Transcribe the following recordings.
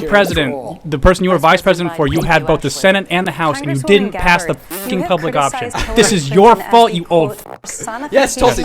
president, the person you were vice president for, you had both the Senate and the House, and you didn't pass the fucking public option. This is your fault, you old. Yes, Tulsi.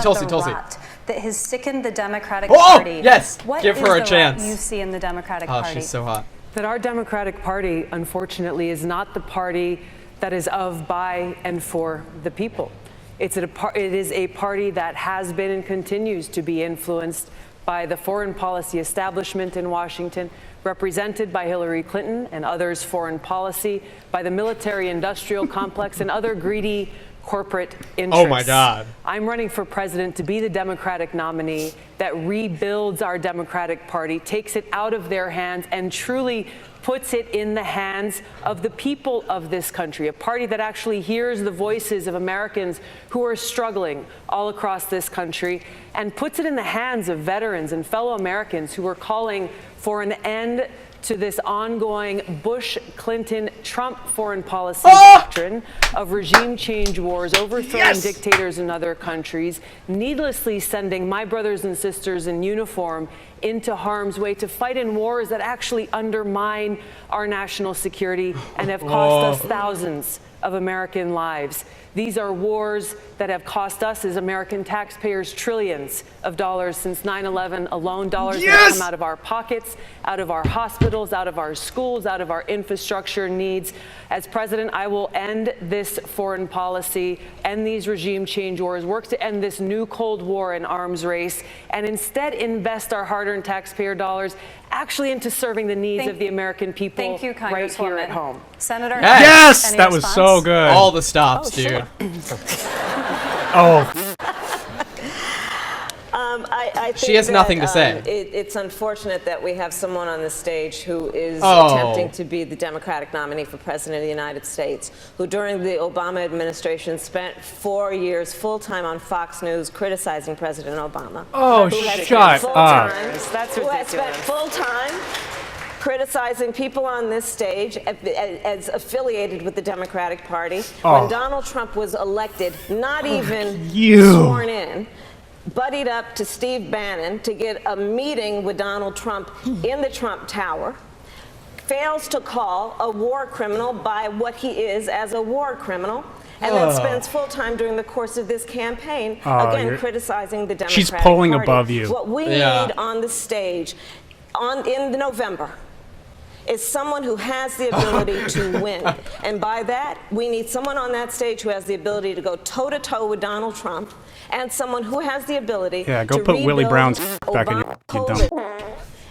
That has sickened the Democratic Party. Yes, what give her a chance. What you see in the Democratic Party? Oh, she's so hot. That our Democratic Party, unfortunately, is not the party that is of, by, and for the people. It is a party that has been and continues to be influenced by the foreign policy establishment in Washington, represented by Hillary Clinton and others' foreign policy, by the military-industrial complex and other greedy corporate interests. Oh my God. I'm running for president to be the Democratic nominee that rebuilds our Democratic Party, takes it out of their hands, and truly puts it in the hands of the people of this country, a party that actually hears the voices of Americans who are struggling all across this country, and puts it in the hands of veterans and fellow Americans who are calling for an end to this ongoing Bush, Clinton, Trump foreign policy doctrine of regime change wars, overthrowing dictators in other countries, needlessly sending my brothers and sisters in uniform into harm's way to fight in wars that actually undermine our national security and have cost us thousands of American lives. These are wars that have cost us as American taxpayers trillions of dollars since 9/11 alone, dollars that come out of our pockets, out of our hospitals, out of our schools, out of our infrastructure needs. As president, I will end this foreign policy, end these regime change wars, work to end this new Cold War and arms race, and instead invest our hard-earned taxpayer dollars actually into serving the needs of the American people right here at home. Senator Yes, Harris, that was so good. All the stops, dude. I think she has nothing to say. It's unfortunate that we have someone on the stage who is attempting to be the Democratic nominee for President of the United States, who during the Obama administration spent 4 years full-time on Fox News criticizing President Obama. Oh, shut up. That's who ridiculous. has spent full-time criticizing people on this stage as affiliated with the Democratic Party. When Donald Trump was elected, not even sworn in, buddied up to Steve Bannon to get a meeting with Donald Trump in the Trump Tower, fails to call a war criminal by what he is as a war criminal, and then spends full time during the course of this campaign, again, criticizing the Democratic She's pulling Party. above you. What we need on the stage in November is someone who has the ability to win. And by that, we need someone on that stage who has the ability to go toe-to-toe with Donald Trump, and someone who has the ability go to put Willie Brown's rebuild back in your Obama dumb.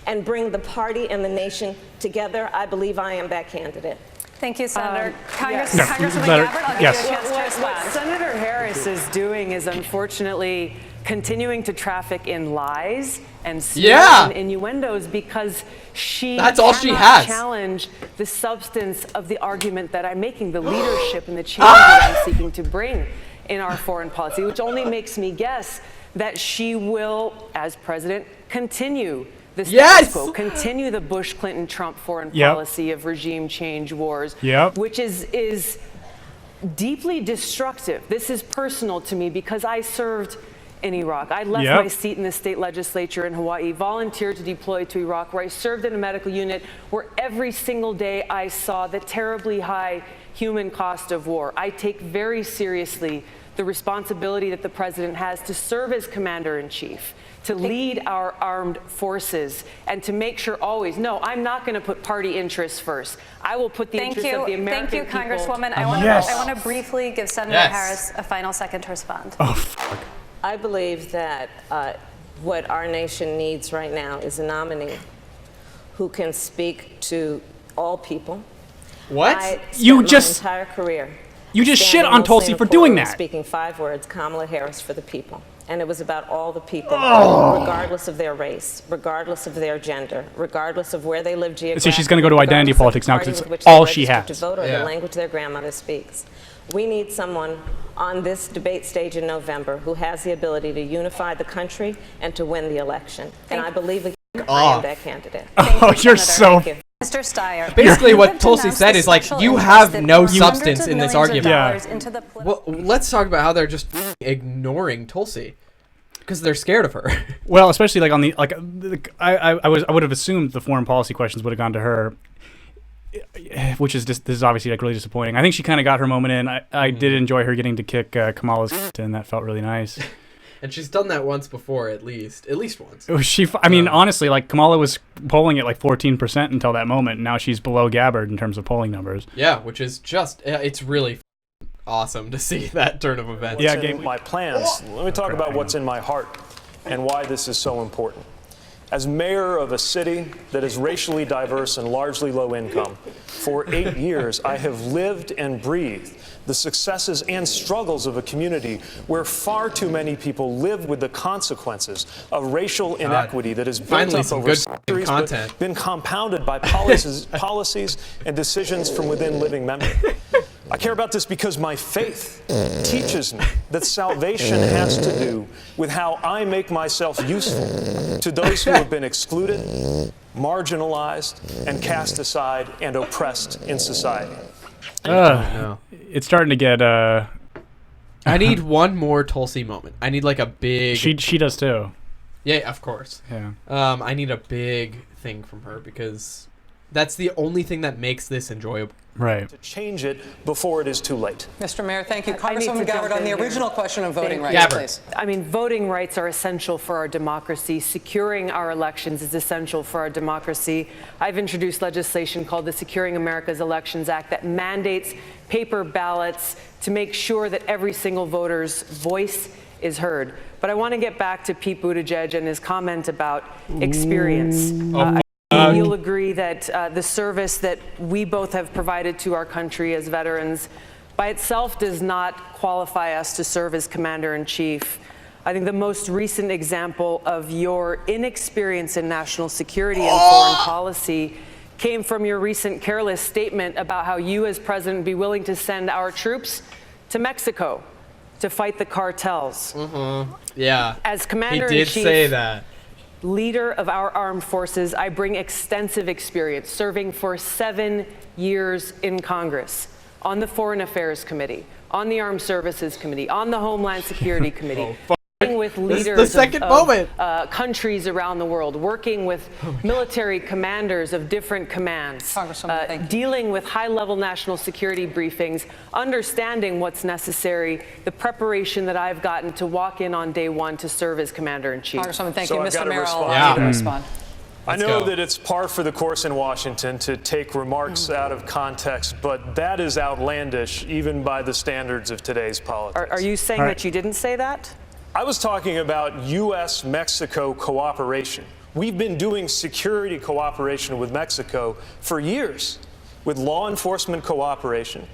and bring the party and the nation together. I believe I am that candidate. Thank you, Senator. Let Congresswoman her- Gabbard, I'll give yes. you a chance to What respond. Senator Harris is doing is unfortunately continuing to traffic in lies and and innuendos because That's all she has. challenge the substance of the argument that I'm making, the leadership and the change that I'm seeking to bring in our foreign policy, which only makes me guess that she will, as president, continue the status quo, continue the Bush, Clinton, Trump foreign policy of regime change wars, which is deeply destructive. This is personal to me because I served in Iraq. I left my seat in the state legislature in Hawaii, volunteered to deploy to Iraq, where I served in a medical unit where every single day I saw the terribly high human cost of war. I take very seriously the responsibility that the president has to serve as commander-in-chief, to lead our armed forces, and to make sure always, no, I'm not going to put party interests first. I will put the interests of the American people. Thank you, Congresswoman. I want to briefly give Senator Harris a final second to respond. I believe that what our nation needs right now is a nominee who can speak to all people. What? You just my entire career. You just shit on Tulsi for doing that. Speaking 5 words, Kamala Harris for the people. And it was about all the people, regardless of their race, regardless of their gender, regardless of where they live geographically. So she's going to go to identity politics now because it's all she has. To vote or the language their grandmother speaks. We need someone on this debate stage in November who has the ability to unify the country and to win the election. And I believe I am that candidate. Oh, you're so... Mr. Steyer. Basically, what Tulsi said is like, you have no substance in this argument. Yeah. Well, let's talk about how they're just ignoring Tulsi. Because they're scared of her. Well, especially like on the I would have assumed the foreign policy questions would have gone to her, which is just, this is obviously like really disappointing. I think she kind of got her moment in. I did enjoy her getting to kick Kamala's and that felt really nice. And she's done that once before, at least once. I mean, honestly, like Kamala was polling at like 14% until that moment. And now she's below Gabbard in terms of polling numbers. Yeah, which is just, it's really awesome to see that turn of events. Yeah, my plans. Let me talk about what's in my heart and why this is so important. As mayor of a city that is racially diverse and largely low income, for 8 years, I have lived and breathed the successes and struggles of a community where far too many people live with the consequences of racial inequity that has built up over centuries, but been compounded by policies and decisions from within living memory. I care about this because my faith teaches me that salvation has to do with how I make myself useful to those who have been excluded, marginalized, and cast aside and oppressed in society. It's starting to get... I need one more Tulsi moment. I need like a big... She does too. Yeah, of course. Yeah. I need a big thing from her because that's the only thing that makes this enjoyable. Right. To change it before it is too late. Mr. Mayor, thank you. Congresswoman Gabbard, on the original question of voting rights, please. I mean, voting rights are essential for our democracy. Securing our elections is essential for our democracy. I've introduced legislation called the Securing America's Elections Act that mandates paper ballots to make sure that every single voter's voice is heard. But I want to get back to Pete Buttigieg and his comment about experience. You'll agree that the service that we both have provided to our country as veterans by itself does not qualify us to serve as commander-in-chief. I think the most recent example of your inexperience in national security and foreign policy came from your recent careless statement about how you as president would be willing to send our troops to Mexico to fight the cartels. Yeah, as commander-in-chief, he did say that. Leader of our armed forces, I bring extensive experience serving for 7 years in Congress, on the Foreign Affairs Committee, on the Armed Services Committee, on the Homeland Security Committee, working with leaders of countries around the world, working with military commanders of different commands, dealing with high-level national security briefings, understanding what's necessary, the preparation that I've gotten to walk in on day one to serve as commander-in-chief. Congresswoman, thank you. Mr. Mayor, I'll allow you to respond. I know that it's par for the course in Washington to take remarks out of context, but that is outlandish even by the standards of today's politics. Are you saying that you didn't say that? I was talking about U.S.-Mexico cooperation. We've been doing security cooperation with Mexico for years, with law enforcement cooperation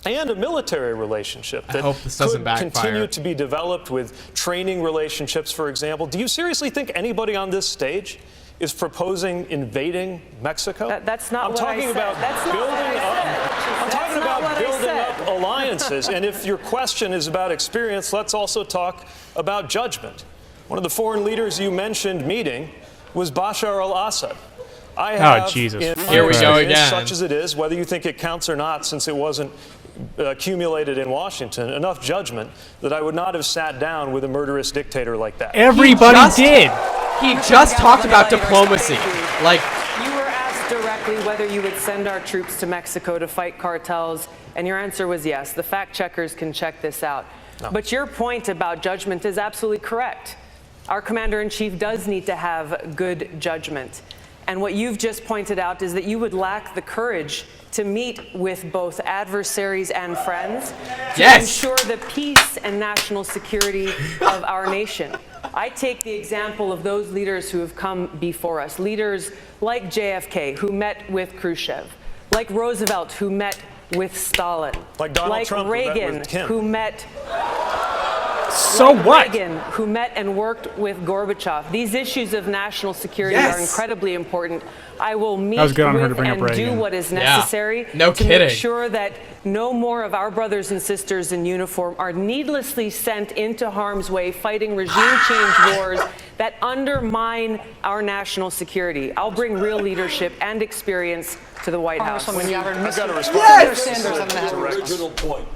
and a military relationship that could continue to be developed with training relationships, for example. Do you seriously think anybody on this stage is proposing invading Mexico? That's not what I said. I'm talking about building up alliances. And if your question is about experience, let's also talk about judgment. One of the foreign leaders you mentioned meeting was Bashar al-Assad. I have, Here we go again. Such as it is, whether you think it counts or not, since it wasn't accumulated in Washington, enough judgment that I would not have sat down with a murderous dictator like that. Everybody did. He just talked about diplomacy. Like, you were asked directly whether you would send our troops to Mexico to fight cartels, and your answer was yes. The fact checkers can check this out. No. But your point about judgment is absolutely correct. Our commander-in-chief does need to have good judgment. And what you've just pointed out is that you would lack the courage to meet with both adversaries and friends to ensure the peace and national security of our nation. I take the example of those leaders who have come before us, leaders like JFK, who met with Khrushchev, like Roosevelt, who met with Stalin, like Donald Trump, Reagan, who met Reagan, who met and worked with Gorbachev. These issues of national security are incredibly important. I will meet with and do what is necessary to make sure that no more of our brothers and sisters in uniform are needlessly sent into harm's way fighting regime change wars that undermine our national security. I'll bring real leadership and experience to the White House. Congresswoman Gabbard, I've got to respond. Yes! This is a original point.